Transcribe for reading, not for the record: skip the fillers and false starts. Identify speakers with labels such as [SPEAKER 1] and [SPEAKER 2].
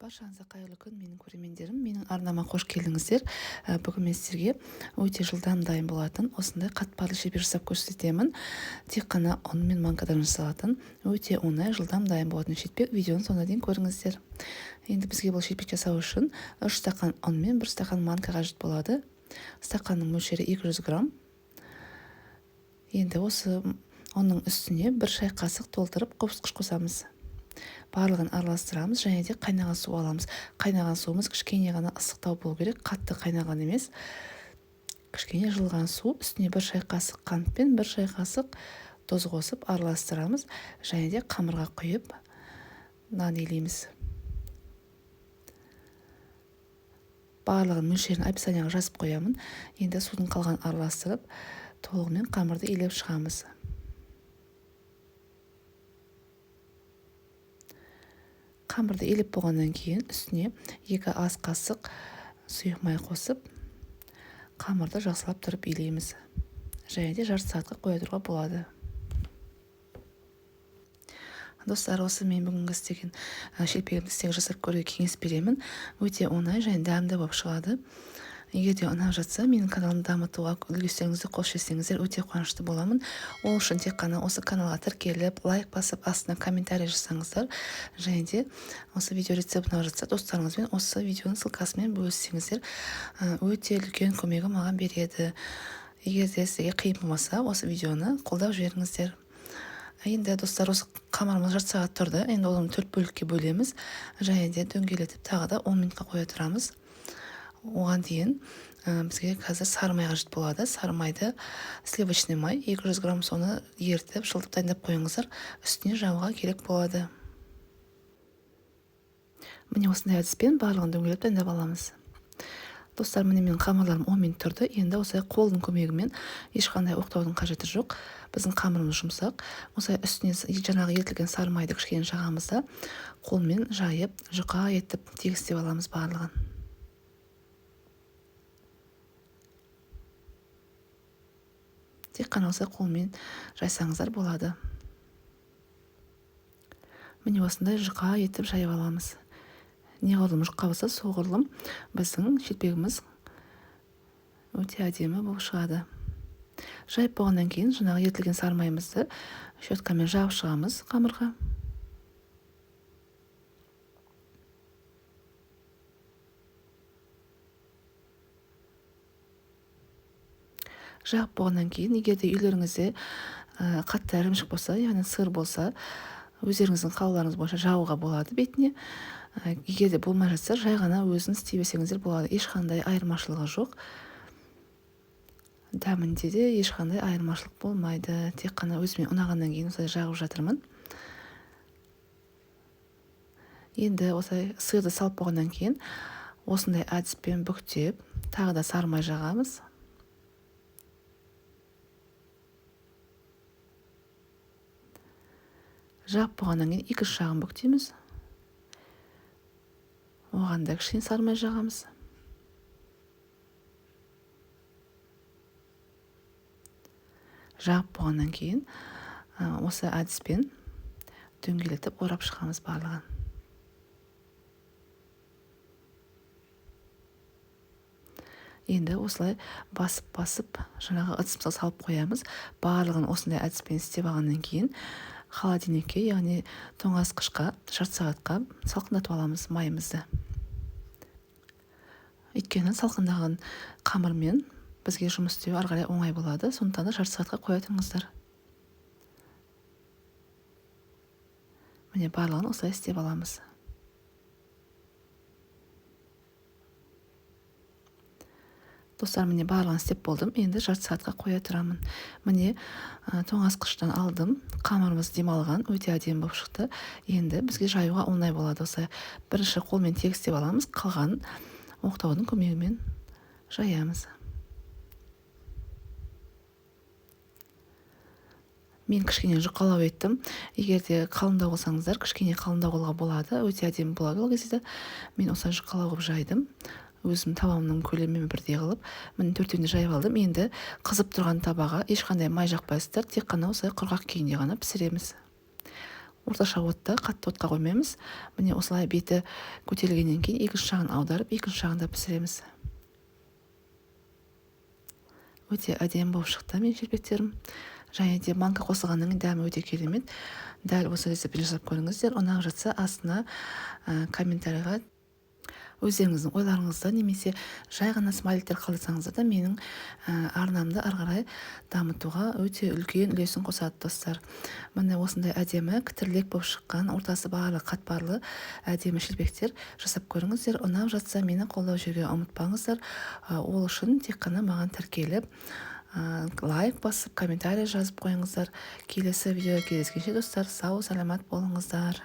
[SPEAKER 1] Баршаңызға қайырлы күн, менің көрермендерім. Менің арнама қош келдіңіздер. Бүгін мен сіздерге өте жылдам дайын болатын осындай қатпарлы шелпек жасап көрсетемін. Тек қана ұн мен манкадан жасалатын өте оңай жылдам дайын болатын шелпек. Видеоны соңына дейін көріңіздер. Енді бізге бұл шелпек жасау үшін 3 стақан ұн мен 1 стақан манка қажет болады. Стақанның мөлшері 200 грамм. Енді осы оның үстіне 1 шай қасық толтырып қосқыш қосамыз. Барлығын араластырамыз, және де қайнаған су аламыз. Қайнаған суымыз кішкене ғана ыстықтау болу керек, қатты қайнаған емес. Кішкене жылған су, үстіне 1 шай қасық қант пен 1 шай қасық тұз қосып араластырамыз, және де қамырға құйып нан илейміз. Барлығын мөлшерін описанияға жазып қоямын. Енді судың қалған араластырып, толығымен қамырды илеп шығамыз. Қамырды илеп болғаннан кейін үстіне 2 ас қасық сұйық май қосып, қамырды жақсылап тұрып илейміз. Және де жарты сағатқа қоя тұруға болады. Достар, осы мен бүгінгі істеген шелпегімді жасап көруге кеңес беремін. Өте оңай және дәмді болып шығады. Егер де ұнап жатса, менің каналымды дамытуға үлестеріңізді қосып өте қуанышты боламын. Ол үшін тек қана осы каналға тіркеліп, лайк басып, астына комментарий жасаңыздар. Және де осы видео рецепт ұнап жатса, достарыңызбен осы видеоның ссылкасымен бөліссеңіздер, өте үлкен көмегі маған береді. Егер де сізге қиын болмаса, осы видеоны қолдап жіберіңіздер. Енді достар, осы қамырымыз жарты сағат тұрды. Енді оны 4 бөлікке бөлеміз, және де дөңгелетіп тағы да 10 минутқа қоя тұрамыз. Оған дейін бізге қазір сары май қажет болады. Сары майды сливочный май 200 грамм, соны ертіп, жылытып дайындап қойыңыздар. Үстіне жағуға керек болады. Міне осындай әдіспен барлығын дөңгелеп дайындап аламыз. Достар, міне менің қамырларым 10 минут тұрды. Енді осылай қолдың көмегімен, ешқандай оқтаудың қажеті жоқ. Біздің қамырымыз жұмсақ. Осылай үстіне жаңағы ертілген сары майды кішкене жағамыз да, қолмен жайып, жұқа етіп тегістеп аламыз барлығын. Тек қана осы қолмен жайсаңыздар болады. Міне осындай жұқа етіп жайып аламыз. Неғұрлым жұқа болса, соғұрлым біздің шелпегіміз өте әдемі болып шығады. Жайып болғаннан кейін жаңағы ертілген сары майымызды щеткамен жағып шығамыз қамырға. Жағып болғаннан кейін, егер де үйлеріңізде қатты ірімшік болса, яғни сыр болса, өздеріңіздің қалауларыңыз бойынша жағуға болады бетіне. Егер де болмай жатса, жай ғана өзіңіз істей берсеңіздер болады. Ешқандай айырмашылығы жоқ. Дәмінде де ешқандай айырмашылық болмайды. Тек қана өзіме ұнағаннан кейін осылай жағып жатырмын. Енді осылай сырды салып болғаннан кейін, осындай әдіспен бүктеп, тағы да сары май жағамыз. Жағып болғаннан кейін 2 жағын бүктейміз. Оған да кішкене сары май жағамыз. Жағып болғаннан кейін осы әдіспен дөңгелетіп орап шығамыз барлығын. Енді осылай басып, жаңағы ыдысымызға салып қоямыз. Барлығын осындай әдіспен істеп алғаннан кейін холодильникке, яғни тоңазытқышқа жарты сағатқа салқындатып аламыз майымызды. Өйткені салқындаған қамырмен бізге жұмыс істеу ары қарай оңай болады. Сондықтан да жарты сағатқа қоя тұрыңыздар. Міне барлығын осылай істеп аламыз. Достар, міне барлығын істеп болдым. Енді жарты сағатқа қоя тұрамын. Міне тоңазытқыштан алдым. Қамырымыз демалған, өте әдемі болып шықты. Енді бізге жаюға оңай болады. Осылай бірінші қолмен тегістеп аламыз, қалған оқтаудың көмегімен жаямыз. Мен кішкене жұқалау еттім. Егер де қалыңдау болсаңыздар, кішкене қалыңдау қылуға болады. Өте әдемі болады ол кезде. Мен осылай жұқалау қылып жайдым. Өзім табамның көлемімен бірдей қылып, міне 4-еуінде жайып алдым. Енді қызып тұрған табаға ешқандай май жақпайсыздар, тек қана осылай құрғақ күйінде ғана пісіреміз. орташа отта, қатты отқа қоймаймыз. Міне осылай беті көтерілгеннен кейін екінші жағын аударып, екінші жағында пісіреміз. Өте әдемі болып шықты менің шелпектерім. Және де манка қосылғаннан кейін дәмі өте керемет. Дәл осы рецептпен жасап көріңіздер. Ұнап жатса астына комментарийға өздеріңіздің ойларыңызды немесе жай ғана смайликтер қалдырсаңыздар да менің арнамды ары қарай дамытуға өте үлкен үлесін қосады достар. Міне осындай әдемі кітірлек болып шыққан, ортасы барлы қатпарлы әдемі шелпектер жасап көріңіздер. Ұнап жатса мені қолдау жіберуге ұмытпаңыздар. Ол үшін тек қана маған тіркеліп лайк басып комментарий жазып қойыңыздар. Келесі видеода кездескенше достар, сау саламат болыңыздар.